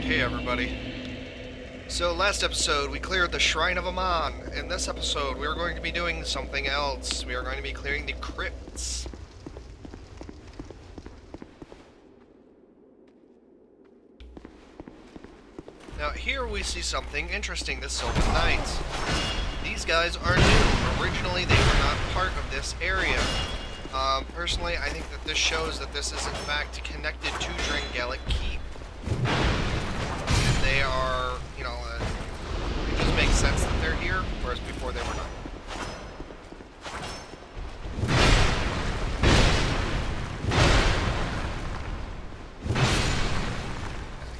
Alright, hey everybody. So last episode we cleared the Shrine of Aman. In this episode we are going to be doing something else. We are going to be clearing the crypts. Now here we see something interesting, the Sylvan Knights. These guys are new. Originally they were not part of this area. Personally I think that this shows that this is in fact connected to Drangelic Keep. They are, you know, it just makes sense that they're here, whereas before they were not.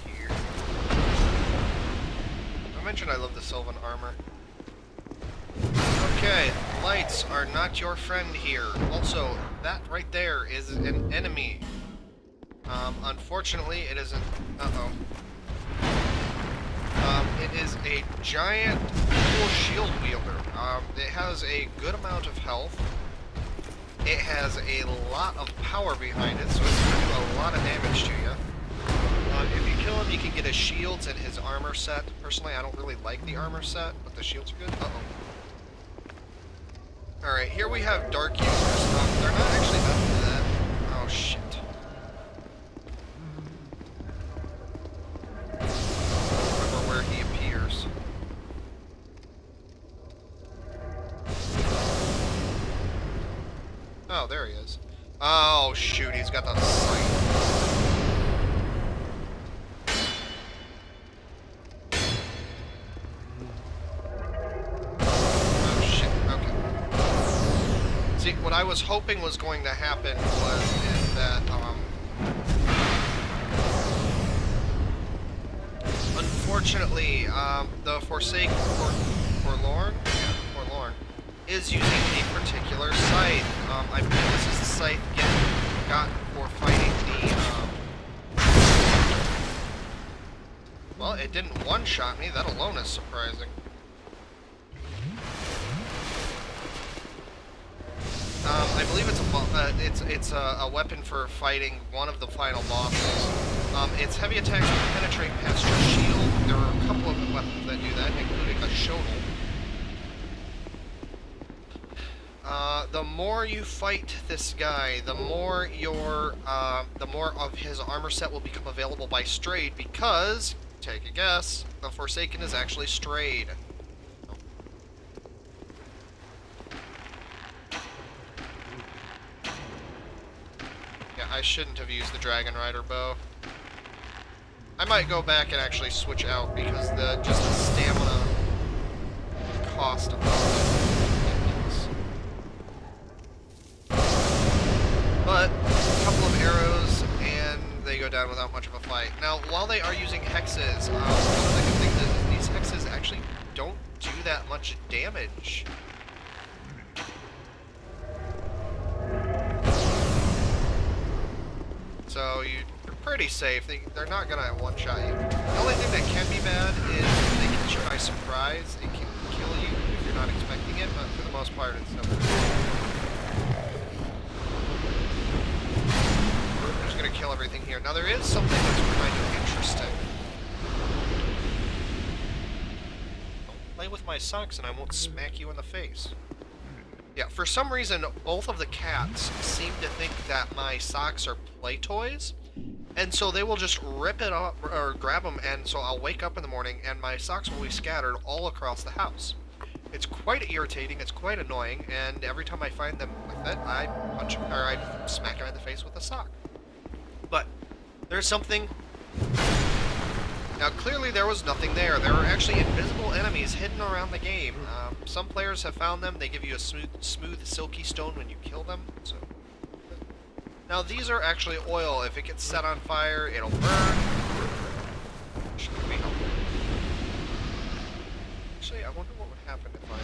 Here. I mentioned I love the Sylvan armor. Okay, lights are not your friend here. Also, that right there is an enemy. Unfortunately, it isn't. Uh-oh. It is a giant dual shield wielder. It has a good amount of health. It has a lot of power behind it, so it's going to do a lot of damage to you. If you kill him, you can get his shields and his armor set. Personally, I don't really like the armor set, but the shields are good. Uh-oh. Alright, here we have dark users. They're not actually that. Oh, shit. He appears. Oh, there he is. Oh, shoot, he's got the sight. Oh, shit, okay. See, what I was hoping was going to happen was that, unfortunately, the Forlorn is using a particular scythe. I believe this is the scythe gotten for fighting the, well, it didn't one-shot me. That alone is surprising. I believe it's a weapon for fighting one of the final bosses. Its heavy attacks will penetrate past your shield. There are a couple of weapons that do that, including a shovel. The more you fight this guy, the more of his armor set will become available by Strayed, because, take a guess, the Forsaken is actually Strayed. Yeah, I shouldn't have used the Dragon Rider bow. I might go back and actually switch out because just the stamina cost of it. But a couple of arrows and they go down without much of a fight. Now, while they are using hexes, one of the good things is these hexes actually don't do that much damage. So you're pretty safe. They're not gonna one-shot you. The only thing that can be bad is if they catch you by surprise, it can kill you if you're not expecting it, but for the most part it's no good. I'm just gonna kill everything here. Now there is something that's kind of interesting. Don't play with my socks and I won't smack you in the face. Yeah, for some reason, both of the cats seem to think that my socks are play toys, and so they will just rip it up, or grab them, and so I'll wake up in the morning, and my socks will be scattered all across the house. It's quite irritating, it's quite annoying, and every time I find them with it, I smack them in the face with a sock. But, there's something... Now, clearly there was nothing there. There are actually invisible enemies hidden around the game. Some players have found them. They give you a smooth, silky stone when you kill them. So, now, these are actually oil. If it gets set on fire, it'll burn. Should be helpful. Actually, I wonder what would happen if I...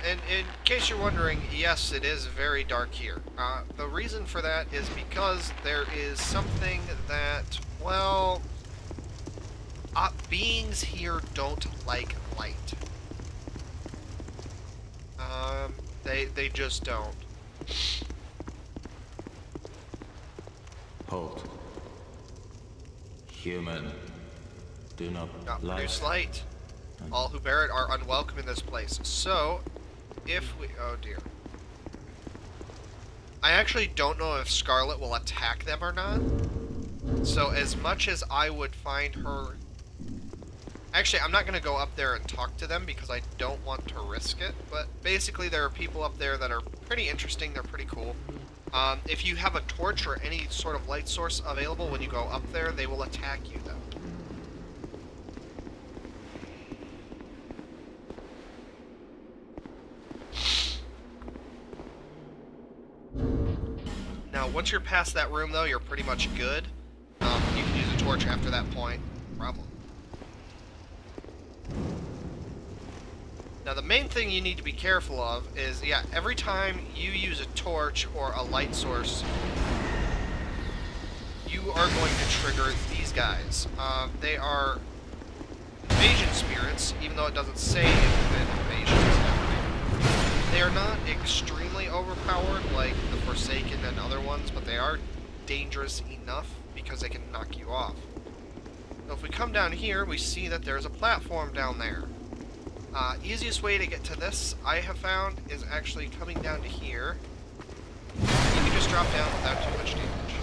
And in case you're wondering, yes, it is very dark here. The reason for that is because there is something that, well, beings here don't like light. They just don't. Halt. Human. Do not Produce light. All who bear it are unwelcome in this place. So, if we... Oh, dear. I actually don't know if Scarlet will attack them or not. So, as much as I would find her... Actually, I'm not going to go up there and talk to them because I don't want to risk it. But basically, there are people up there that are pretty interesting. They're pretty cool. If you have a torch or any sort of light source available when you go up there, they will attack you, though. Now, once you're past that room, though, you're pretty much good. You can use a torch after that point. No problem. Now, the main thing you need to be careful of is, yeah, every time you use a torch or a light source, you are going to trigger these guys. They are invasion spirits, even though it doesn't say invasion is happening. They are not extremely overpowered like the Forsaken and other ones, but they are dangerous enough because they can knock you off. So if we come down here, we see that there's a platform down there. Easiest way to get to this, I have found, is actually coming down to here. You can just drop down without too much damage.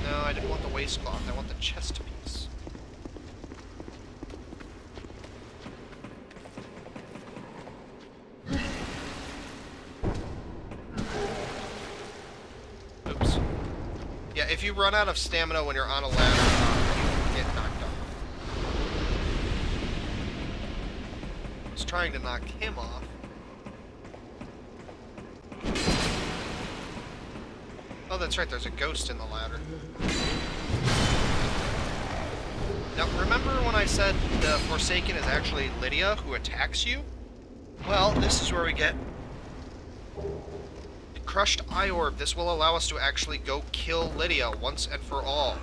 No, I didn't want the waistcloth, I want the chest piece. Oops. Yeah, if you run out of stamina when you're on a ladder, you get knocked off. I was trying to knock him off. Oh, that's right, there's a ghost in the ladder. Now, remember when I said the Forsaken is actually Lydia who attacks you? Well, this is where we get the Crushed Eye Orb. This will allow us to actually go kill Lydia once and for all.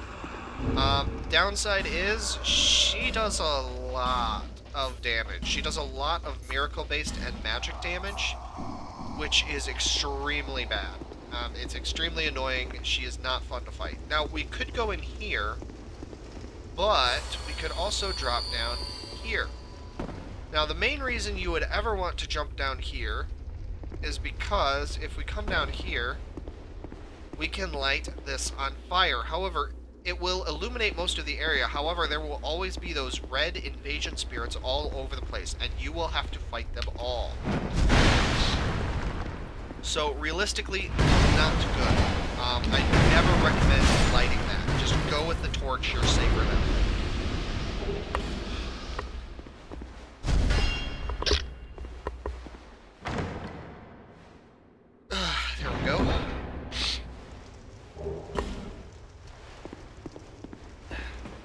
Downside is, she does a lot of damage. She does a lot of miracle-based and magic damage, which is extremely bad. It's extremely annoying. She is not fun to fight. Now, we could go in here, but we could also drop down here. Now, the main reason you would ever want to jump down here is because if we come down here, we can light this on fire. However, it will illuminate most of the area. However, there will always be those red invasion spirits all over the place, and you will have to fight them all. So, realistically, not good. I never recommend lighting that. Just go with the torch, you're safer that way. There we go.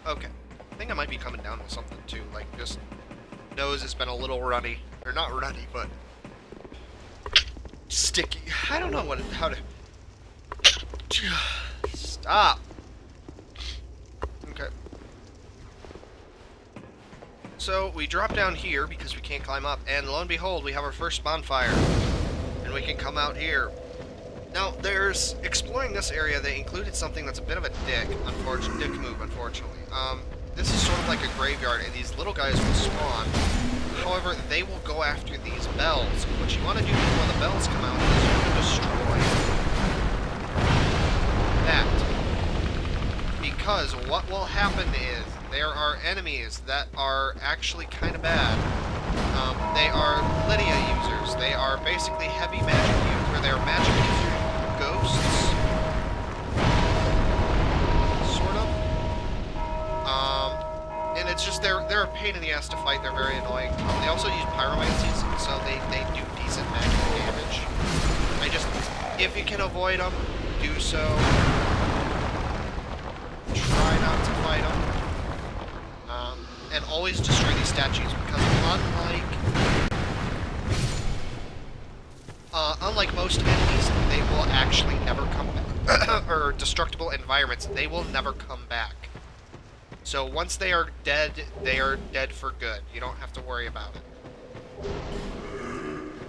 Okay. I think I might be coming down with something too, like just nose has been a little runny. Or not runny, but sticky. I don't know how to stop. Okay. So we drop down here because we can't climb up, and lo and behold, we have our first bonfire. And we can come out here. Now, there's exploring this area. They included something that's a bit of a dick move, unfortunately. This is sort of like a graveyard, and these little guys will spawn. However, they will go after these bells. What you want to do before the bells come out is you want to destroy that. Because what will happen is there are enemies that are actually kind of bad. They are Lydia users. They are basically heavy magic users, or they're magic user ghosts. Sort of. And it's just, they're a pain in the ass to fight. They're very annoying. They also use pyromancies, so they do decent magic damage. If you can avoid them, do so. Try not to fight them. And always destroy these statues, because unlike most enemies, they will actually never come back. Or destructible environments, they will never come back. So once they are dead for good. You don't have to worry about it.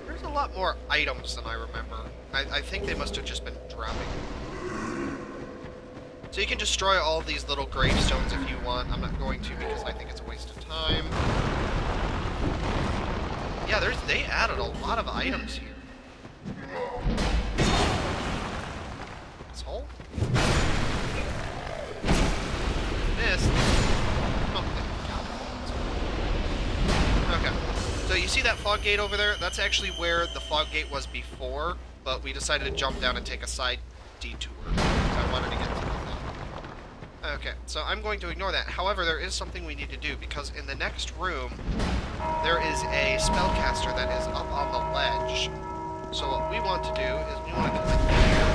There's a lot more items than I remember. I think they must have just been dropping. So you can destroy all these little gravestones if you want. I'm not going to because I think it's a waste of time. Yeah, they added a lot of items here. This hole? Missed. Oh, okay. So you see that fog gate over there? That's actually where the fog gate was before, but we decided to jump down and take a side detour. So I wanted to get to the thing. Okay, so I'm going to ignore that. However, there is something we need to do, because in the next room, there is a spellcaster that is up on the ledge. So what we want to do is we want to come in here.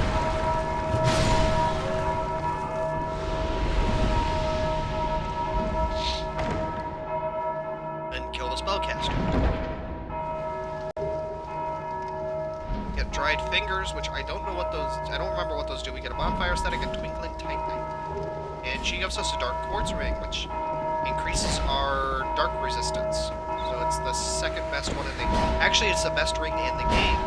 And kill the spellcaster. Get dried fingers, which I don't know what those... I don't remember what those do. We get a bonfire static and twinkling titanite. And she gives us a dark quartz ring, which increases our dark resistance. So it's the second best one in the... Actually, it's the best ring in the game.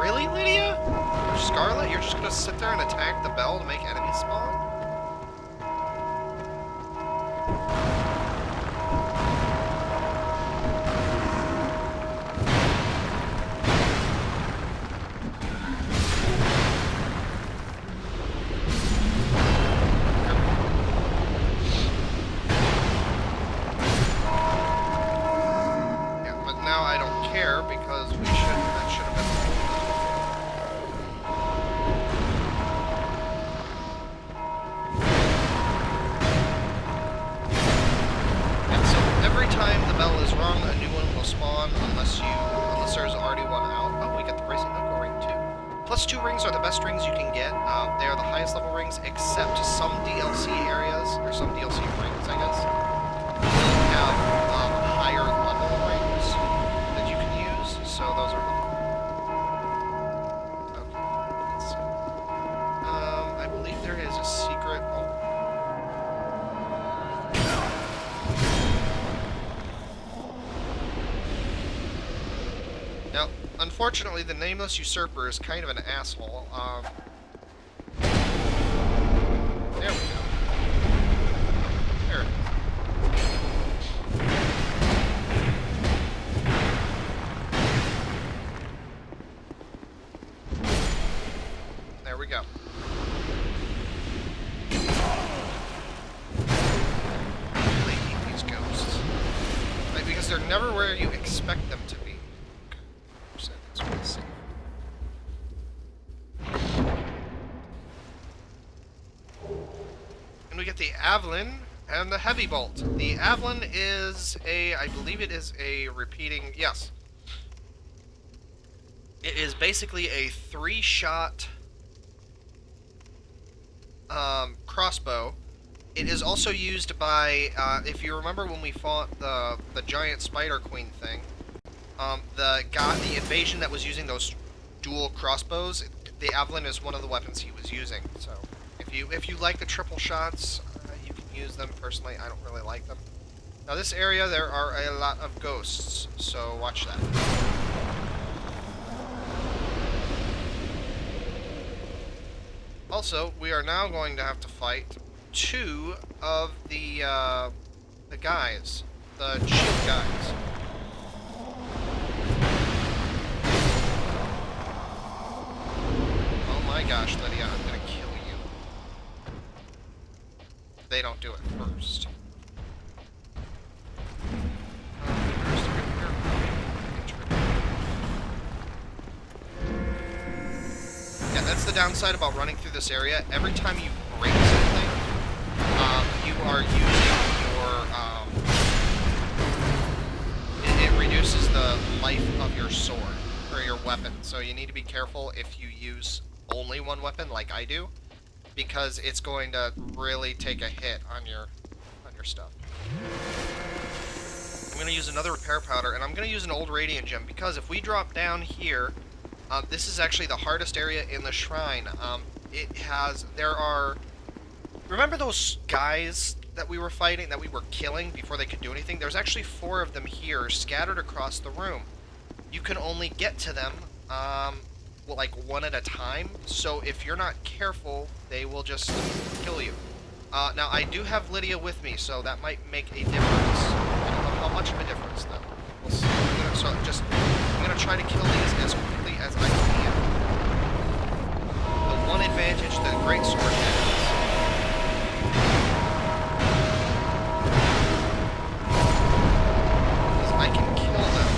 Really, Lydia? Or Scarlet? You're just gonna sit there and attack the bell to make enemies spawn? Plus 2 rings are the best rings you can get. They are the highest level rings, except some DLC areas, or some DLC rings, I guess, have higher level rings that you can use, so those are the... Okay, let's see. I believe there is a secret... Now, unfortunately, the Nameless Usurper is kind of an asshole. There we go. There it is. There we go. I really hate these ghosts. Like, because they're never where you expect them to be. And we get the Avalon and the Heavy Bolt. The Avalon is I believe it is a repeating, yes. It is basically a 3-shot crossbow. It is also used by, if you remember when we fought the giant Spider Queen thing, the invasion that was using those dual crossbows, the Avalon is one of the weapons he was using. So if you like the triple shots, you can use them. Personally, I don't really like them. Now this area, there are a lot of ghosts, so watch that. Also, we are now going to have to fight 2 of the guys, the shield guys. Oh my gosh, Lydia, I'm gonna kill you. They don't do it first. Yeah, that's the downside about running through this area. Every time you break something, you are using your, it reduces the life of your sword, or your weapon. So you need to be careful if you use only one weapon, like I do, because it's going to really take a hit on your stuff. I'm going to use another repair powder, and I'm going to use an old radiant gem, because if we drop down here, this is actually the hardest area in the shrine. Remember those guys that we were fighting, that we were killing before they could do anything? There's actually 4 of them here, scattered across the room. you can only get to them, well, like one at a time. So if you're not careful, they will just kill you. Now I do have Lydia with me, so that might make a difference. I don't know how much of a difference though. We'll see. I'm gonna try to kill these as quickly as I can. The one advantage that a great sword has is I can kill them.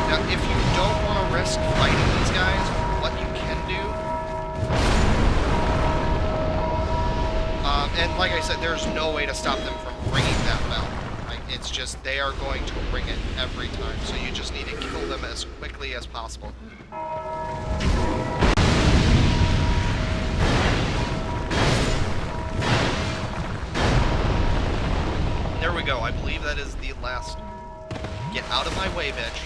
Now, if you don't want to risk fighting these guys, what you can do, and like I said, there's no way to stop them from ringing that bell. Like, it's just, they are going to ring it every time, so you just need to kill them as quickly as possible. There we go, I believe that is the last. Get out of my way, bitch.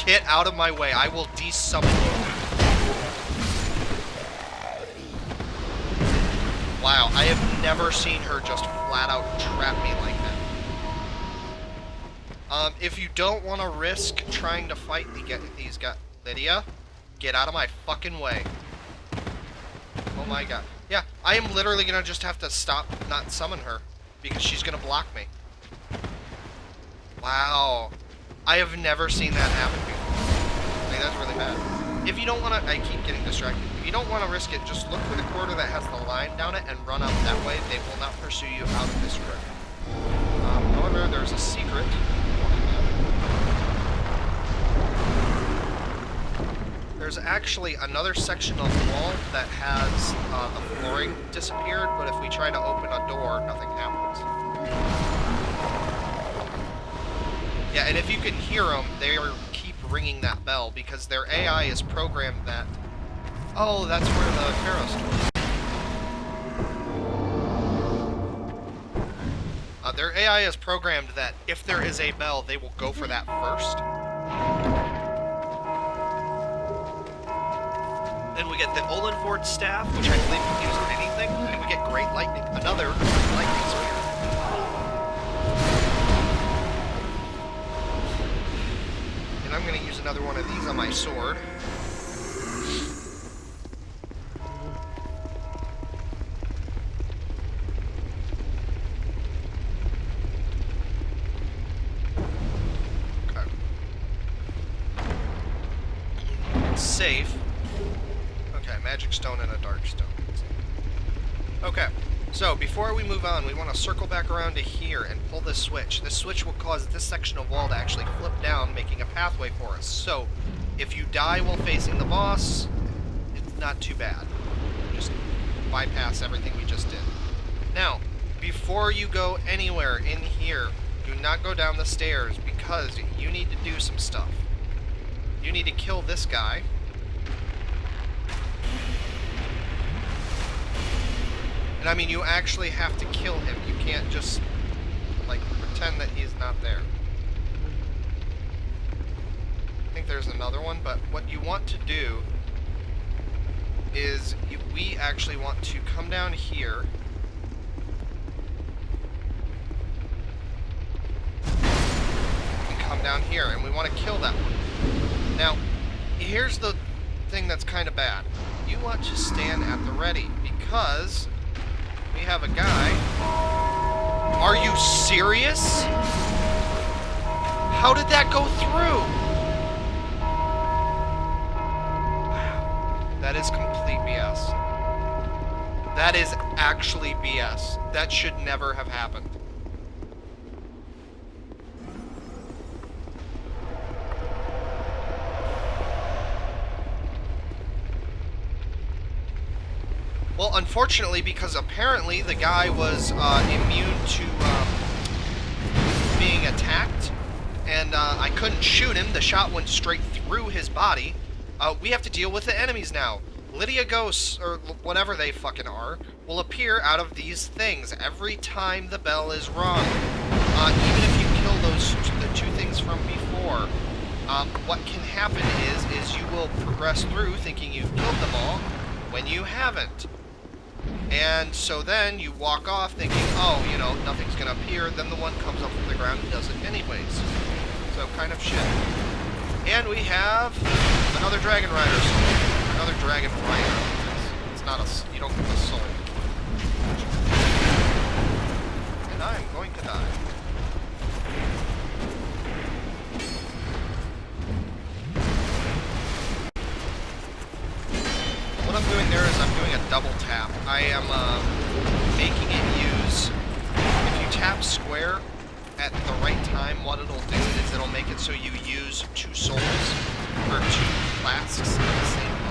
Get out of my way, I will de-summon you. Wow, I have never seen her just flat out trap me like that. If you don't want to risk trying to fight these guys, Lydia, get out of my fucking way. Oh my god. Yeah, I am literally gonna just have to stop, not summon her, because she's gonna block me. Wow. I have never seen that happen before. Like, that's really bad. If you don't want to, I keep getting distracted. If you don't want to risk it, just look for the corridor that has the line down it and run up that way. They will not pursue you out of this room. However, there's a secret. There's actually another section of the wall that has the flooring disappeared, but if we try to open a door, nothing happens. Yeah, and if you can hear them, they keep ringing that bell because their AI is programmed that. Oh, that's where the Pharaoh store is. Their AI is programmed that if there is a bell, they will go for that first. Then we get the Olenford staff, which I believe can use anything, and we get Great Lightning, another lightning spear. And I'm going to use another one of these on my sword. Okay. It's safe. Okay, magic stone and a dark stone. Okay. So, before we move on, we want to circle back around to here and pull this switch. This switch will cause this section of wall to actually flip down, making a pathway for us. So, if you die while facing the boss, it's not too bad. Just bypass everything we just did. Now, before you go anywhere in here, do not go down the stairs, because you need to do some stuff. You need to kill this guy. And I mean, you actually have to kill him. You can't just, like, pretend that he's not there. I think there's another one, but what you want to do is we actually want to come down here. And come down here, and we want to kill that one. Now, here's the thing that's kind of bad. You want to stand at the ready, because we have a guy. Are you serious? How did that go through? Wow. That is complete BS. That is actually BS. That should never have happened. Well, unfortunately, because apparently the guy was immune to being attacked, and I couldn't shoot him. The shot went straight through his body. We have to deal with the enemies now. Lydia ghosts, or whatever they fucking are, will appear out of these things every time the bell is rung. Even if you kill the two things from before, what can happen is you will progress through thinking you've killed them all, when you haven't. And so then you walk off thinking, oh, you know, nothing's going to appear. Then the one comes up from the ground and does it anyways. So kind of shit. And we have another Dragon Rider soul. Another Dragon Rider. It's not a... You don't get the soul. And I'm going to die. What I'm doing there is I'm doing a double tap. I am making it use... If you tap square at the right time, what it'll do is it'll make it so you use 2 souls or 2 flasks at the same moment.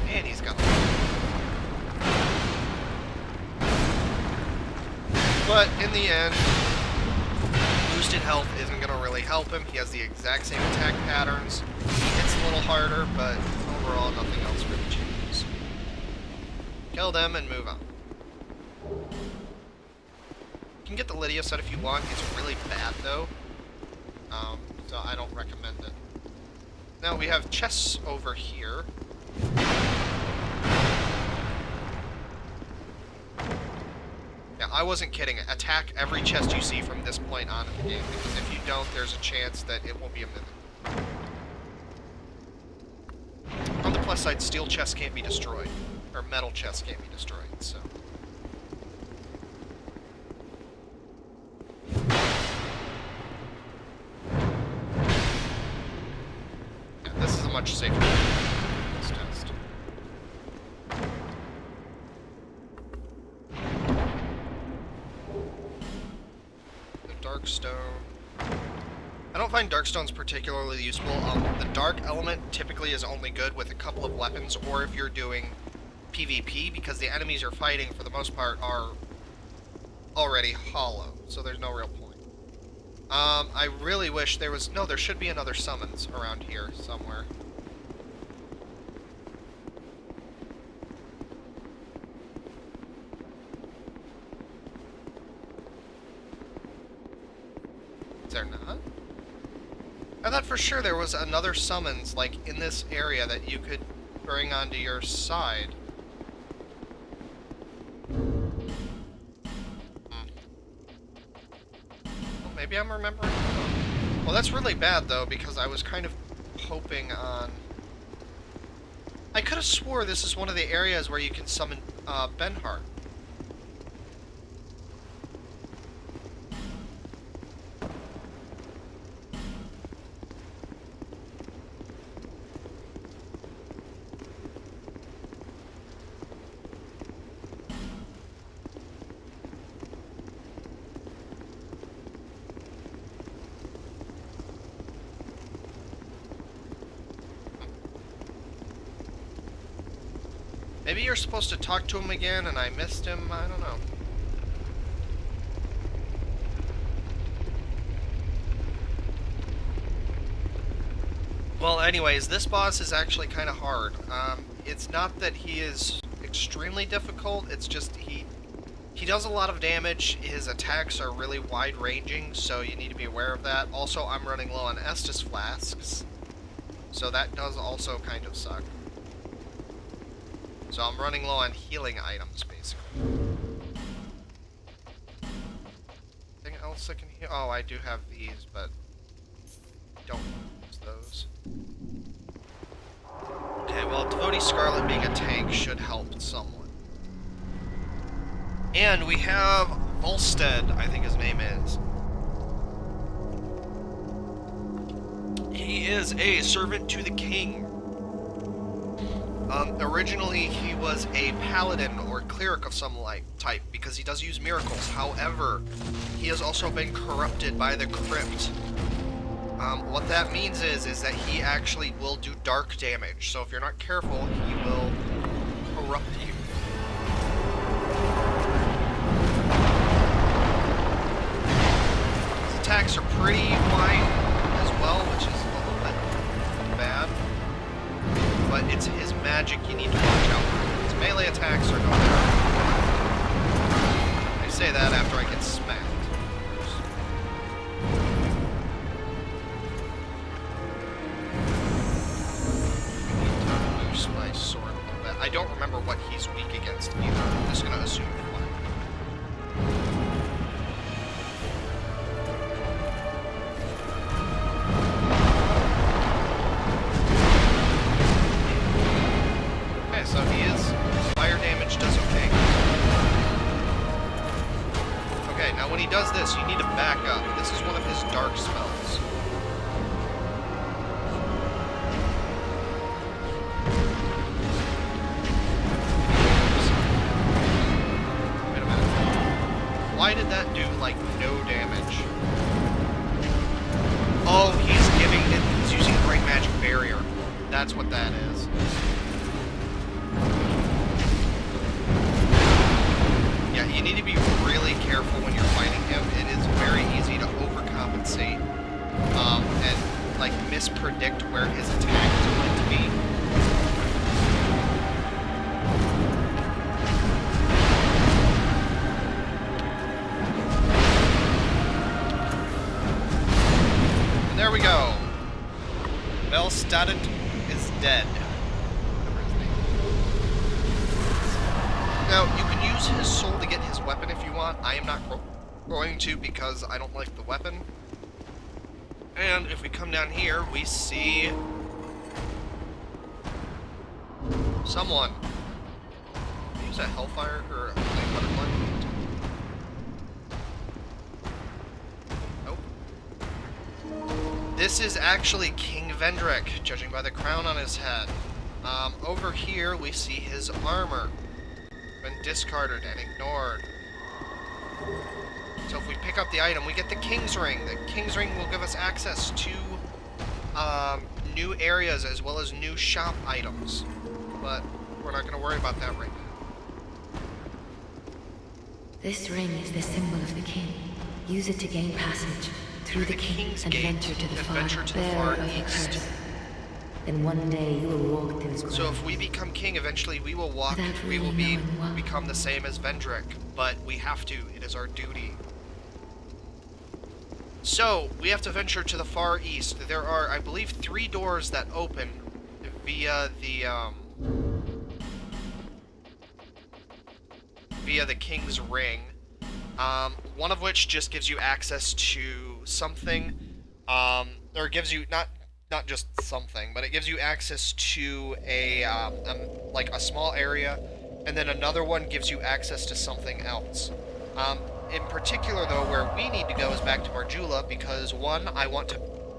And he's got But in the end, boosted health isn't going to really help him. He has the exact same attack patterns. He hits a little harder, but overall nothing else really changes. Kill them and move on. You can get the Lydia set if you want. It's really bad though, so I don't recommend it. Now we have chests over here. Yeah, I wasn't kidding. Attack every chest you see from this point on in the game, because if you don't, there's a chance that it won't be a minute. On the plus side, steel chests can't be destroyed, or metal chests can't be destroyed, so... Yeah, this is a much safer this test. Darkstone. I don't find Darkstones particularly useful. The Dark element typically is only good with a couple of weapons, or if you're doing PvP, because the enemies you're fighting, for the most part, are already hollow, so there's no real point. I really wish there was... No, there should be another summons around here somewhere. Is there not? I thought for sure there was another summons, like, in this area that you could bring onto your side. Well, maybe I'm remembering. Well, that's really bad, though, because I was kind of hoping on... I could have swore this is one of the areas where you can summon Benhart. Maybe you're supposed to talk to him again and I missed him, I don't know. Well, anyways, this boss is actually kind of hard. It's not that he is extremely difficult, it's just he does a lot of damage, his attacks are really wide-ranging, so you need to be aware of that. Also, I'm running low on Estus flasks, so that does also kind of suck. So I'm running low on healing items, basically. Anything else I can heal? Oh, I do have these, but don't use those. Okay, well, Devotee Scarlet being a tank should help somewhat. And we have Volstead, I think his name is. He is a servant to the king. Originally, he was a paladin or cleric of some type, because he does use miracles. However, he has also been corrupted by the crypt. What that means is that he actually will do dark damage. So if you're not careful, he will corrupt you. His attacks are pretty wide as well, which is a little bit bad. But it's his magic you need to watch out for. His melee attacks are no good. I say that after I get smacked. I don't remember what he's weak against either. I'm just gonna assume fire. Okay, so he is fire damage does okay. Okay, now when he does this, you need to back up. This is one of his dark spells. Wait a minute. Why did that do, like, no damage? Oh, he's using Great Magic Barrier. That's what that is. Yeah, you need to be really careful when you're fighting him. It is very easy to overcompensate and like mispredict where his attack is going to be. And there we go. Velstadt is dead. Now, you can use his soul to get his weapon if you want. I am not going to because I don't like the weapon. And if we come down here, we see someone. Use a Hellfire or a Flame Butterfly. Nope. This is actually King Vendrick, judging by the crown on his head. Over here, we see his armor. Been discarded and ignored. So if we pick up the item, we get the King's Ring. The King's Ring will give us access to new areas as well as new shop items. But we're not going to worry about that right now. This ring is the symbol of the king. Use it to gain passage through the King's Gate and venture to the far east. Then one day you will walk those grounds. So if we become king, eventually we will walk, we will become the same as Vendrick, but we have to, it is our duty. So, we have to venture to the far east. There are, I believe, 3 doors that open via the King's Ring. One of which just gives you access to something, or gives you, not just something, but it gives you access to like a small area, and then another one gives you access to something else. In particular, though, where we need to go is back to Marjula, because 1, I want to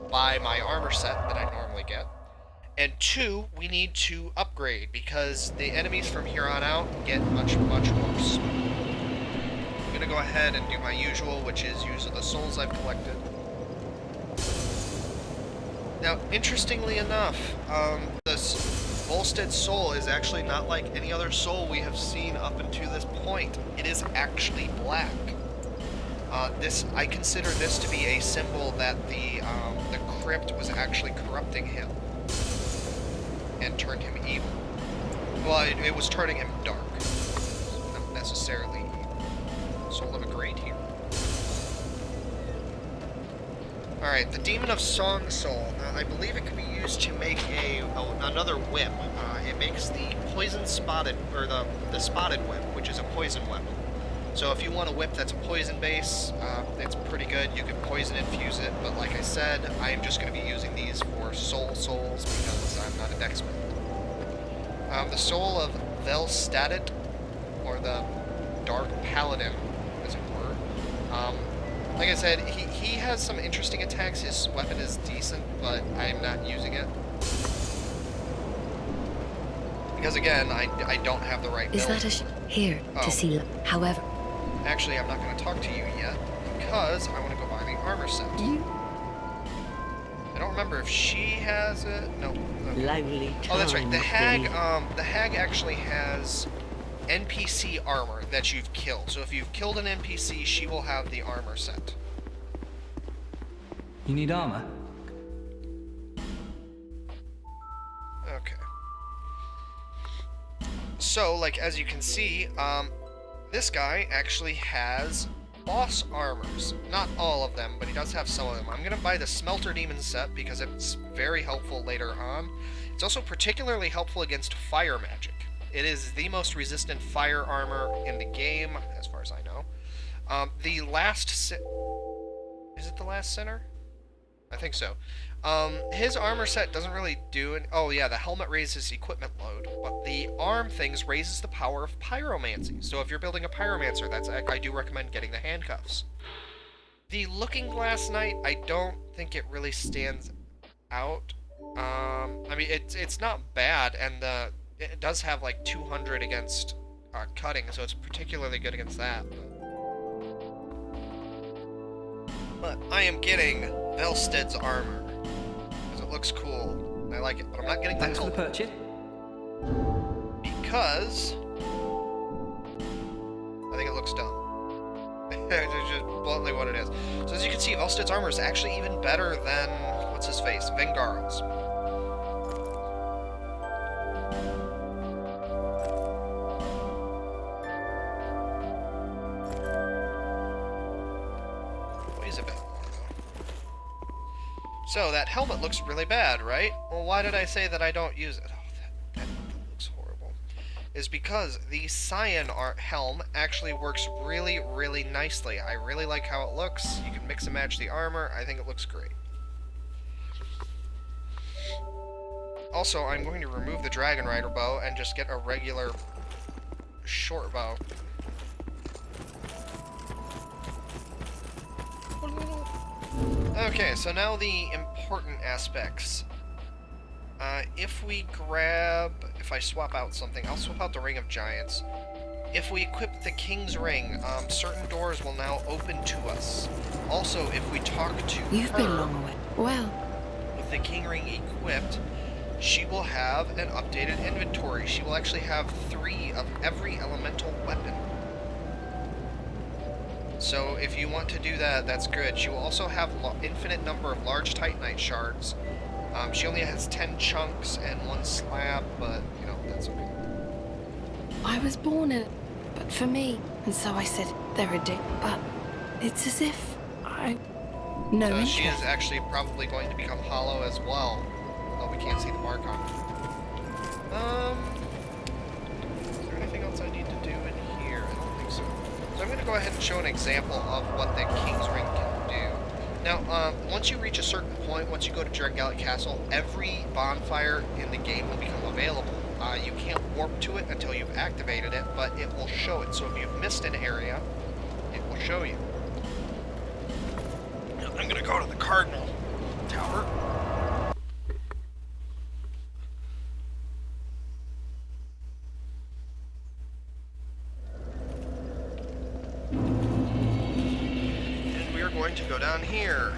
buy my armor set that I normally get, and 2, we need to upgrade, because the enemies from here on out get much, much worse. I'm gonna go ahead and do my usual, which is use the souls I've collected. Now, interestingly enough, this Volstead soul is actually not like any other soul we have seen up until this point. It is actually black. I consider this to be a symbol that the crypt was actually corrupting him and turned him evil. Well, it was turning him dark, not necessarily evil. Soul of a great hero. Alright, the Demon of Song Soul. I believe it can be used to make another whip. It makes the poison spotted, or the spotted whip, which is a poison weapon. So if you want a whip that's a poison base, it's pretty good. You can poison infuse it, but like I said, I am just going to be using these for souls because I'm not a dexman. The Soul of Velstadt, or the Dark Paladin, as it were. Like I said, he has some interesting attacks. His weapon is decent, but I'm not using it. Because again, I don't have the right build. Is that here to see? However, actually, I'm not going to talk to you yet because I want to go buy the armor set. I don't remember if she has it. No. Oh, that's right. The hag actually has NPC armor that you've killed. So if you've killed an NPC, she will have the armor set. You need armor? Okay. So, like, as you can see, this guy actually has boss armors. Not all of them, but he does have some of them. I'm going to buy the Smelter Demon set because it's very helpful later on. It's also particularly helpful against fire magic. It is the most resistant fire armor in the game, as far as I know. The last... Is it the last sinner? I think so. His armor set doesn't really do... Oh, yeah, the helmet raises equipment load, but the arm things raises the power of pyromancy. So if you're building a pyromancer, I do recommend getting the handcuffs. The Looking Glass Knight, I don't think it really stands out. I mean, it's not bad, and it does have like 200 against cutting, so it's particularly good against that. But I am getting Velstead's armor because it looks cool. And I like it, but I'm not getting the helmet. Thanks for the purchase. Because I think it looks dumb. It's just bluntly what it is. So as you can see, Velstead's armor is actually even better than what's his face, Vengaro's. So, that helmet looks really bad, right? Well, why did I say that I don't use it? Oh, that looks horrible. Is because the Cyan helm actually works really, really nicely. I really like how it looks. You can mix and match the armor. I think it looks great. Also, I'm going to remove the Dragon Rider bow and just get a regular short bow. Okay, so now the important aspects. If I swap out something, I'll swap out the Ring of Giants. If we equip the King's Ring, certain doors will now open to us. Also, if we talk to You've been long away. Well, with the King Ring equipped, she will have an updated inventory. She will actually have 3 of every elemental weapon. So if you want to do that, that's good. She will also have infinite number of large Titanite shards. She only has 10 chunks and 1 slab, but, you know, that's okay. I was born in it, but for me, and so I said, they're a dick, but it's as if no so interest. she is actually probably going to become hollow as well, although we can't see the mark on it. Is there anything else I need to do in here? I don't think so. So I'm going to go ahead and show an example of what the King's Ring can do. Now, once you reach a certain point, once you go to Drangleic Castle, every bonfire in the game will become available. You can't warp to it until you've activated it, but it will show it. So if you've missed an area, it will show you. Now, I'm going to go to the Cardinal Tower. Going to go down here.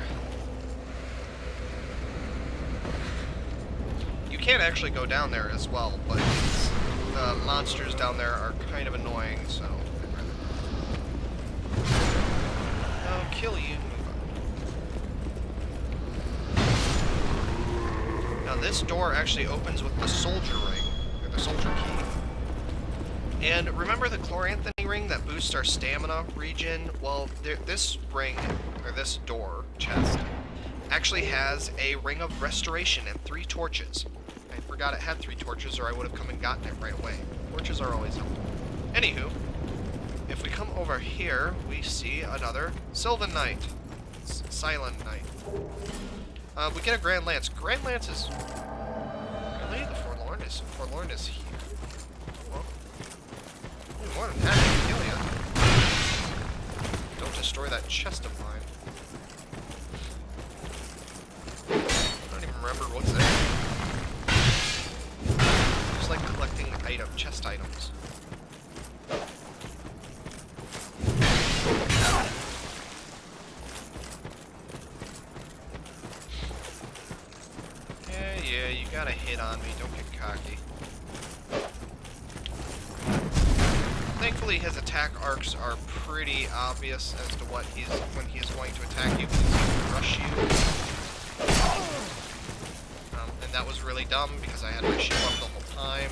You can actually go down there as well, but the monsters down there are kind of annoying, so I'll kill you. Now this door actually opens with the soldier ring, or the soldier key. And remember the Chlorantony ring that boosts our stamina regen? Well, this ring, or this door, chest, actually has a ring of restoration and 3 torches. I forgot it had 3 torches, or I would have come and gotten it right away. Torches are always helpful. Anywho, if we come over here, we see another Sylvan Knight. Silent Knight. We get a Grand Lance. Grand Lance is... Really? The Forlorn is here. More than happy to kill you. Don't destroy that chest of mine. I don't even remember what's there. Just like collecting chest items. Yeah, you gotta hit on me. Don't get cocky. Thankfully, his attack arcs are pretty obvious as to when he's going to attack you, because he can rush you. And that was really dumb, because I had my shield up the whole time.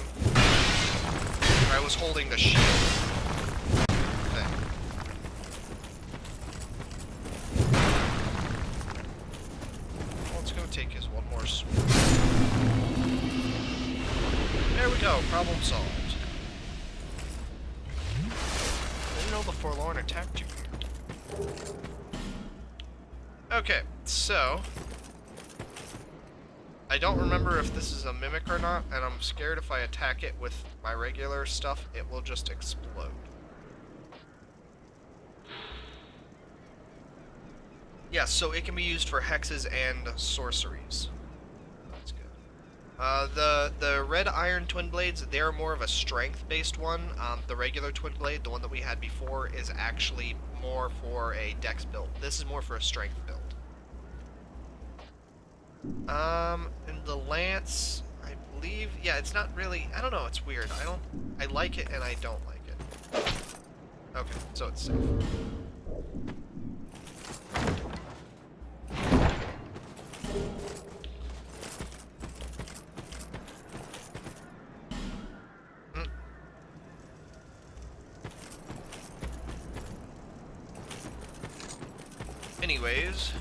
Or I was holding the shield thing. Let's go take his one more sword. There we go, problem solved. forlorn attacked you here. Okay, so I don't remember if this is a mimic or not, and I'm scared if I attack it with my regular stuff, it will just explode. Yeah, so it can be used for hexes and sorceries. That's good. The red iron twin blades, they're more of a strength-based one. The regular twin blade, the one that we had before, is actually more for a dex build. This is more for a strength build. And the lance, I believe, yeah, it's not really, I don't know, it's weird. I like it and I don't like it. Okay, so it's safe. Anyways,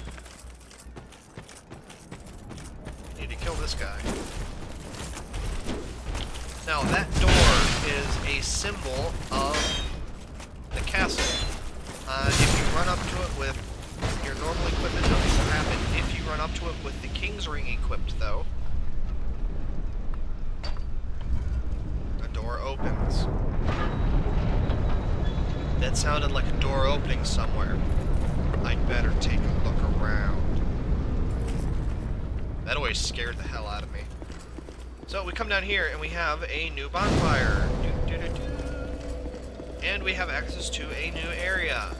need to kill this guy. Now that door is a symbol of the castle. If you run up to it with your normal equipment, nothing will happen. If you run up to it with the King's Ring equipped, though, a door opens. That sounded like a door opening somewhere. I'd better take a look around. That always scared the hell out of me. So we come down here and we have a new bonfire. And we have access to a new area.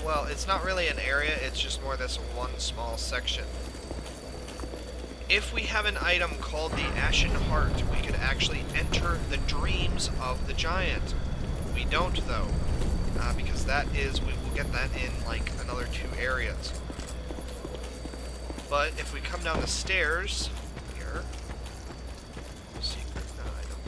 Well, it's not really an area, it's just more this one small section. If we have an item called the Ashen Heart, we could actually enter the dreams of the giant. We don't, though. Because that is, we will get that in like another 2 areas. But if we come down the stairs here, secret, no, I don't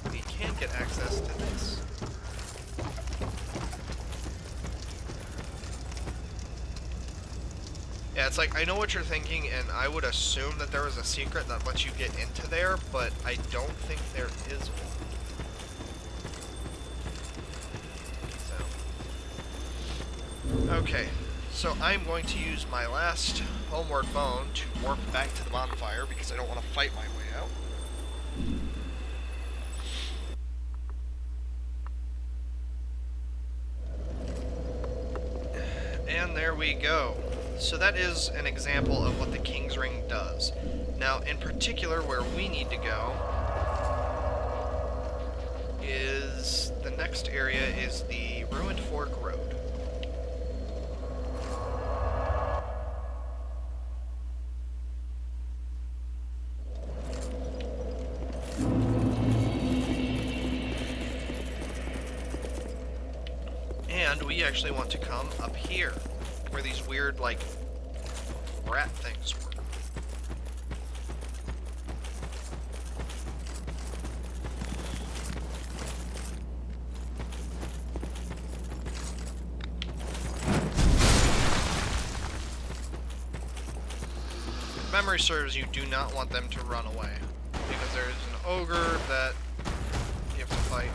think. We can get access to this. Yeah, it's like, I know what you're thinking, and I would assume that there was a secret that lets you get into there, but I don't think there is one. So. Okay, so I'm going to use my last homeward bone to warp back to the bonfire, because I don't want to fight my way out. And there we go. So that is an example of what the King's Ring does. Now, in particular, where we need to go is the next area is the Ruined Fork Road. And we actually want to come up here, where these weird, like, rat things were. If memory serves, you do not want them to run away, because there's an ogre that you have to fight.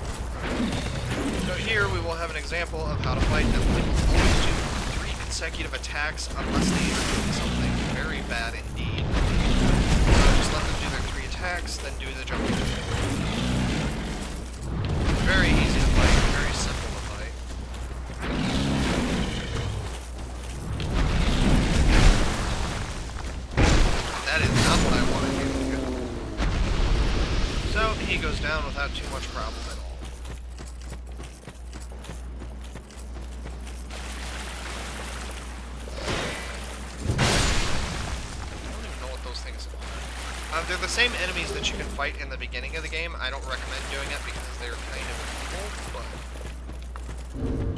So here we will have an example of how to fight them. We will always do 3 consecutive attacks unless they are doing something very bad indeed. Just let them do their 3 attacks, then do the jumping. Very easy to fight, very simple to fight. That is not what I wanted you to do. So he goes down without too much problem at all. They're the same enemies that you can fight in the beginning of the game. I don't recommend doing it because they're kind of evil,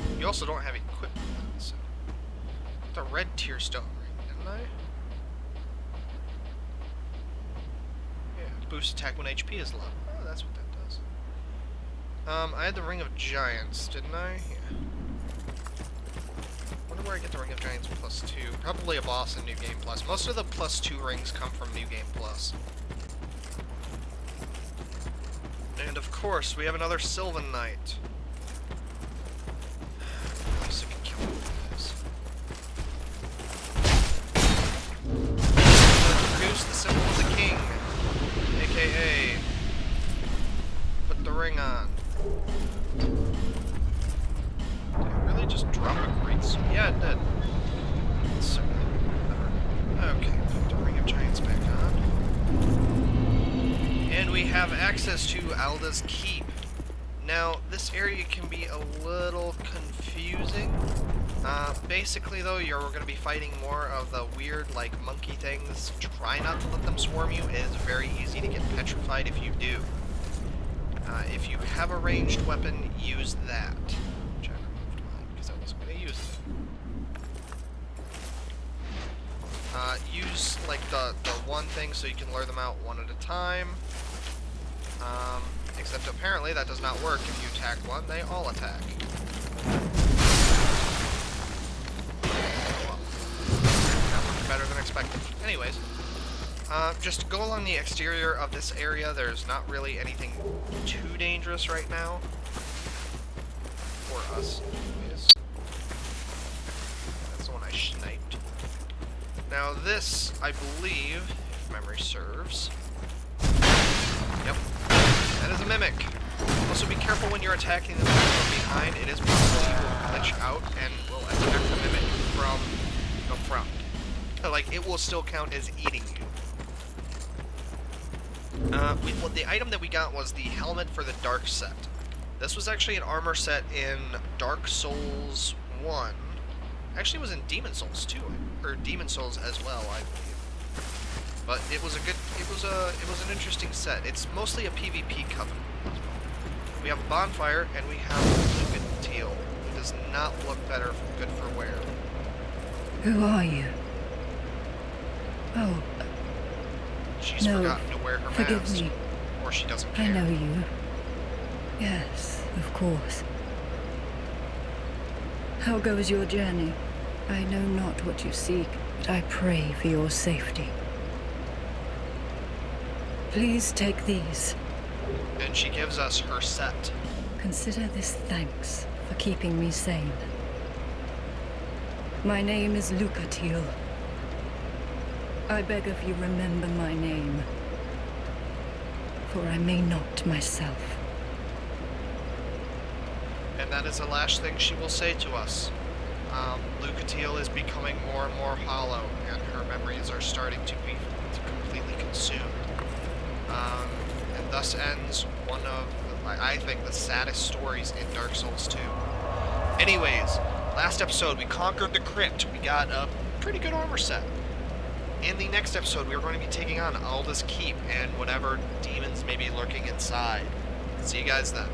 but you also don't have equipment. So. The red tier stone ring, didn't I? Yeah, boost attack when HP is low. Oh, that's what that does. I had the Ring of Giants, didn't I? Yeah. Wonder where I get the Ring of Giants +2. Probably a boss in New Game Plus. Most of the +2 rings come from New Game Plus. And of course, we have another Sylvan Knight. So we can kill him with this. Produce the symbol of the king, aka put the ring on. Did it really just drop a great sword? Yeah, it did. It's certainly better. Okay, put the ring of giants back on. And we have access to Alda's Keep. Now, this area can be a little confusing. Basically, though, you're going to be fighting more of the weird, like, monkey things. Try not to let them swarm you. It is very easy to get petrified if you do. If you have a ranged weapon, use that. Which I removed mine, because I wasn't going to use it. Use, like, the one thing so you can lure them out one at a time. Except apparently that does not work. If you attack one, they all attack. That worked better than expected. Anyways, just go along the exterior of this area. There's not really anything too dangerous right now. For us, anyways. That's the one I sniped. Now this, I believe, if memory serves. Yep. That is a mimic. Also be careful when you're attacking the mimic from behind. It is possible you will glitch out and will attack the mimic from the front. Like, it will still count as eating you. The item that we got was the helmet for the Dark set. This was actually an armor set in Dark Souls 1. Actually, it was in Demon Souls 2, or Demon Souls as well, I believe. But it was an interesting set. It's mostly a PvP covenant. We have a bonfire, and we have Lucatiel, who does not look good for wear. Who are you? Oh, She's no, forgotten to wear her forgive mask. me. Or she doesn't care. I know you. Yes, of course. How goes your journey? I know not what you seek, but I pray for your safety. Please take these. And she gives us her set. Consider this thanks for keeping me sane. My name is Lucatiel. I beg of you, remember my name, for I may not myself. And that is the last thing she will say to us. Lucatiel is becoming more and more hollow, and her memories are starting to be completely consumed. And thus ends one of, I think, the saddest stories in Dark Souls 2. Anyways, last episode we conquered the crypt. We got a pretty good armor set. In the next episode, we are going to be taking on Alda's Keep and whatever demons may be lurking inside. See you guys then.